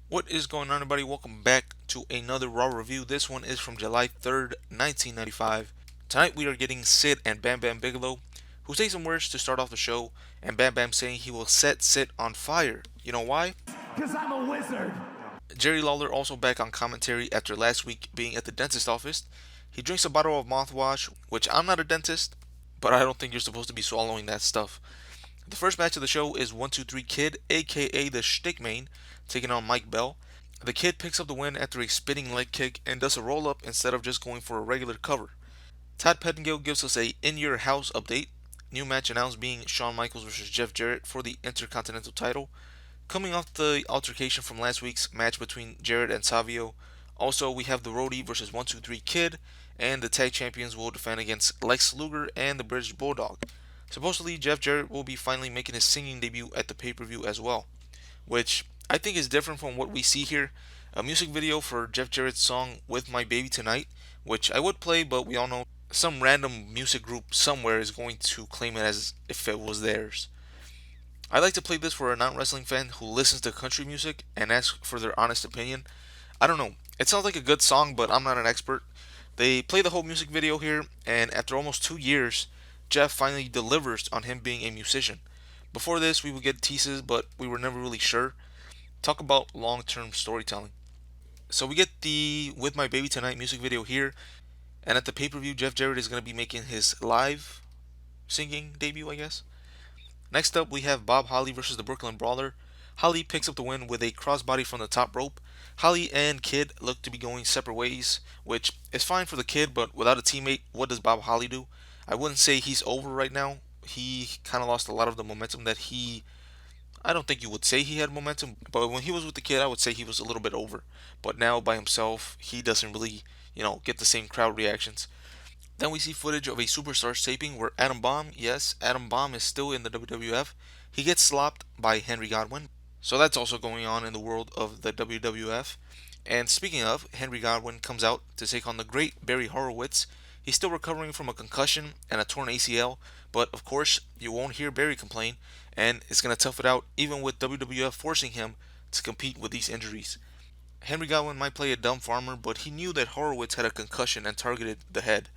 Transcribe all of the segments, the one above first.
What is going on, everybody? Welcome back to another Raw review. This one is from July 3rd, 1995. Tonight we are getting Sid and Bam Bam Bigelow, who say some words to start off the show, and Bam Bam saying he will set Sid on fire. You know why? Because I'm a wizard. Jerry Lawler also back on commentary after last week being at the dentist office. He drinks a bottle of mouthwash, which I'm not a dentist, but I don't think you're supposed to be swallowing that stuff. The first match of the show is 123 Kid, aka the Stickman, taking on Mike Bell. The Kid picks up the win after a spinning leg kick and does a roll up instead of just going for a regular cover. Todd Pettengill gives us a In Your House update. New match announced being Shawn Michaels versus Jeff Jarrett for the Intercontinental title. Coming off the altercation from last week's match between Jarrett and Savio. Also, we have the Roadie versus 123 Kid, and the tag champions will defend against Lex Luger and the British Bulldog. Supposedly, Jeff Jarrett will be finally making his singing debut at the pay per view as well, which I think is different from what we see here. A music video for Jeff Jarrett's song With My Baby Tonight, which I would play, but we all know some random music group somewhere is going to claim it as if it was theirs. I like to play this for a non wrestling fan who listens to country music and asks for their honest opinion. I don't know. It sounds like a good song, but I'm not an expert. They play the whole music video here, and after almost 2 years, Jeff finally delivers on him being a musician. Before this, we would get teases, but we were never really sure. Talk about long term storytelling. So we get the With My Baby Tonight music video here, and at the pay per view, Jeff Jarrett is going to be making his live singing debut, I guess. Next up, we have Bob Holly versus the Brooklyn Brawler. Holly picks up the win with a crossbody from the top rope. Holly and Kid look to be going separate ways, which is fine for the Kid, but without a teammate, what does Bob Holly do? I wouldn't say he's over right now. He kind of lost a lot of the momentum that he. I don't think you would say he had momentum, but when he was with the Kid, I would say he was a little bit over. But now by himself, he doesn't really, get the same crowd reactions. Then we see footage of a Superstars taping where Adam Bomb, yes, Adam Bomb is still in the WWF. He gets slopped by Henry Godwinn. So that's also going on in the world of the WWF. And speaking of, Henry Godwinn comes out to take on the great Barry Horowitz. He's still recovering from a concussion and a torn ACL, but of course, you won't hear Barry complain, and it's going to tough it out even with WWF forcing him to compete with these injuries. Henry Godwinn might play a dumb farmer, but he knew that Horowitz had a concussion and targeted the head.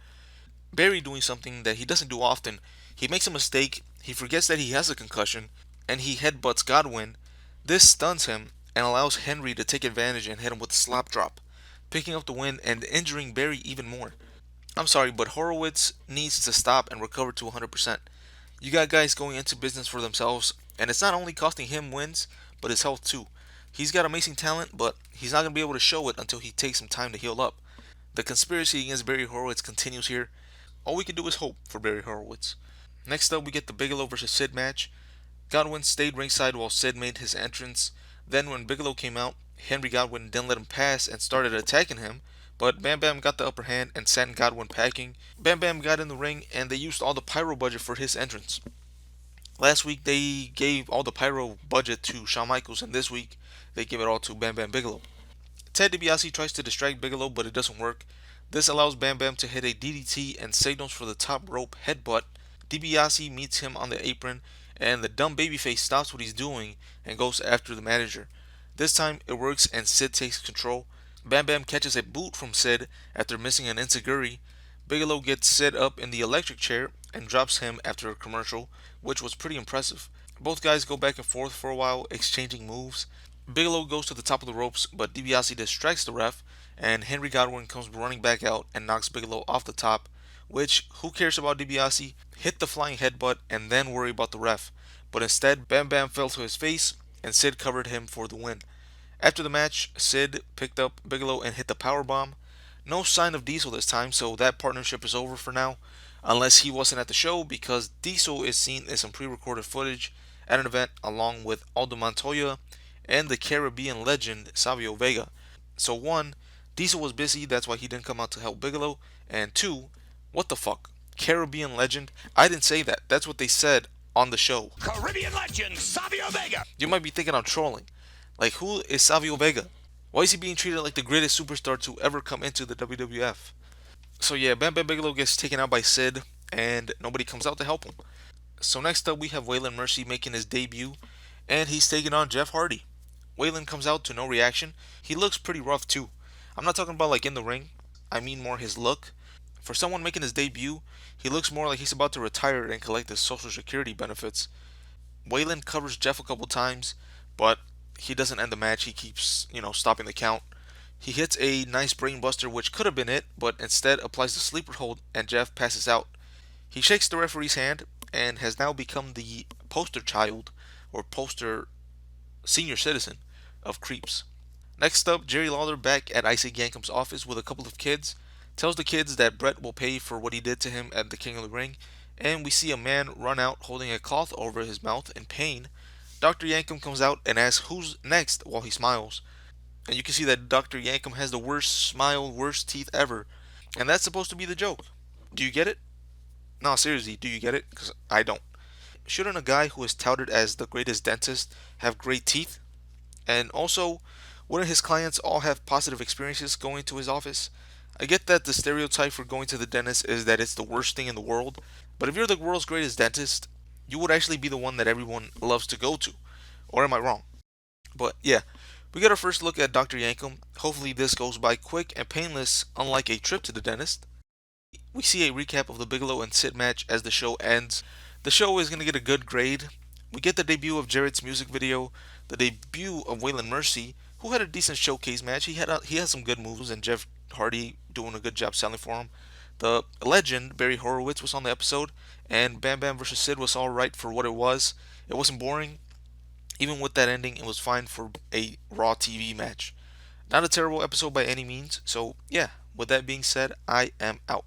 Barry doing something that he doesn't do often. He makes a mistake, he forgets that he has a concussion, and he headbutts Godwin. This stuns him and allows Henry to take advantage and hit him with a slap drop, picking up the win and injuring Barry even more. I'm sorry, but Horowitz needs to stop and recover to 100%. You got guys going into business for themselves, and it's not only costing him wins, but his health too. He's got amazing talent, but he's not going to be able to show it until he takes some time to heal up. The conspiracy against Barry Horowitz continues here. All we can do is hope for Barry Horowitz. Next up, we get the Bigelow versus Sid match. Godwin stayed ringside while Sid made his entrance. Then, when Bigelow came out, Henry Godwin didn't let him pass and started attacking him, but Bam Bam got the upper hand and sent Godwin packing. Bam Bam got in the ring and they used all the pyro budget for his entrance. Last week they gave all the pyro budget to Shawn Michaels, and this week they give it all to Bam Bam Bigelow. Ted DiBiase tries to distract Bigelow, but it doesn't work. This allows Bam Bam to hit a DDT and signals for the top rope headbutt. DiBiase meets him on the apron, and the dumb babyface stops what he's doing and goes after the manager. This time it works and Sid takes control. Bam Bam catches a boot from Sid after missing an enziguri. Bigelow gets Sid up in the electric chair and drops him after a commercial, which was pretty impressive. Both guys go back and forth for a while, exchanging moves. Bigelow goes to the top of the ropes, but DiBiase distracts the ref, and Henry Godwin comes running back out and knocks Bigelow off the top, which, who cares about DiBiase? Hit the flying headbutt and then worry about the ref. But instead, Bam Bam fell to his face, and Sid covered him for the win. After the match, Sid picked up Bigelow and hit the power bomb. No sign of Diesel this time, so that partnership is over for now, unless he wasn't at the show, because Diesel is seen in some pre-recorded footage at an event along with Aldo Montoya and the Caribbean legend Savio Vega. So one, Diesel was busy, that's why he didn't come out to help Bigelow, and two, what the fuck? Caribbean legend? I didn't say that. That's what they said on the show. Caribbean legend, Savio Vega. You might be thinking I'm trolling. Like, who is Savio Vega? Why is he being treated like the greatest superstar to ever come into the WWF? So yeah, Bam Bam Bigelow gets taken out by Sid, and nobody comes out to help him. So next up, we have Waylon Mercy making his debut, and he's taking on Jeff Hardy. Waylon comes out to no reaction. He looks pretty rough too. I'm not talking about like in the ring. I mean more his look. For someone making his debut, he looks more like he's about to retire and collect his social security benefits. Waylon covers Jeff a couple times, but he doesn't end the match. He keeps, stopping the count. He hits a nice brainbuster, which could have been it, but instead applies the sleeper hold, and Jeff passes out. He shakes the referee's hand and has now become the poster child or poster senior citizen of creeps. Next up, Jerry Lawler back at Isaac Yankum's office with a couple of kids, tells the kids that Brett will pay for what he did to him at the King of the Ring, and we see a man run out holding a cloth over his mouth in pain. Dr. Yankum comes out and asks who's next while he smiles. And you can see that Dr. Yankum has the worst smile, worst teeth ever. And that's supposed to be the joke. Do you get it? No, seriously, do you get it? Because I don't. Shouldn't a guy who is touted as the greatest dentist have great teeth? And also, wouldn't his clients all have positive experiences going to his office? I get that the stereotype for going to the dentist is that it's the worst thing in the world, but if you're the world's greatest dentist, you would actually be the one that everyone loves to go to. Or am I wrong? But yeah, we get our first look at Dr. Yankum. Hopefully, this goes by quick and painless, unlike a trip to the dentist. We see a recap of the Bigelow and Sid match as the show ends. The show is going to get a good grade. We get the debut of Jarrett's music video, the debut of Waylon Mercy, who had a decent showcase match. He had some good moves, and Jeff Hardy doing a good job selling for him. The legend Barry Horowitz was on the episode, and Bam Bam vs Sid was all right for what it was. It wasn't boring. Even with that ending, it was fine for a Raw TV match. Not a terrible episode by any means. So yeah, with that being said, I am out.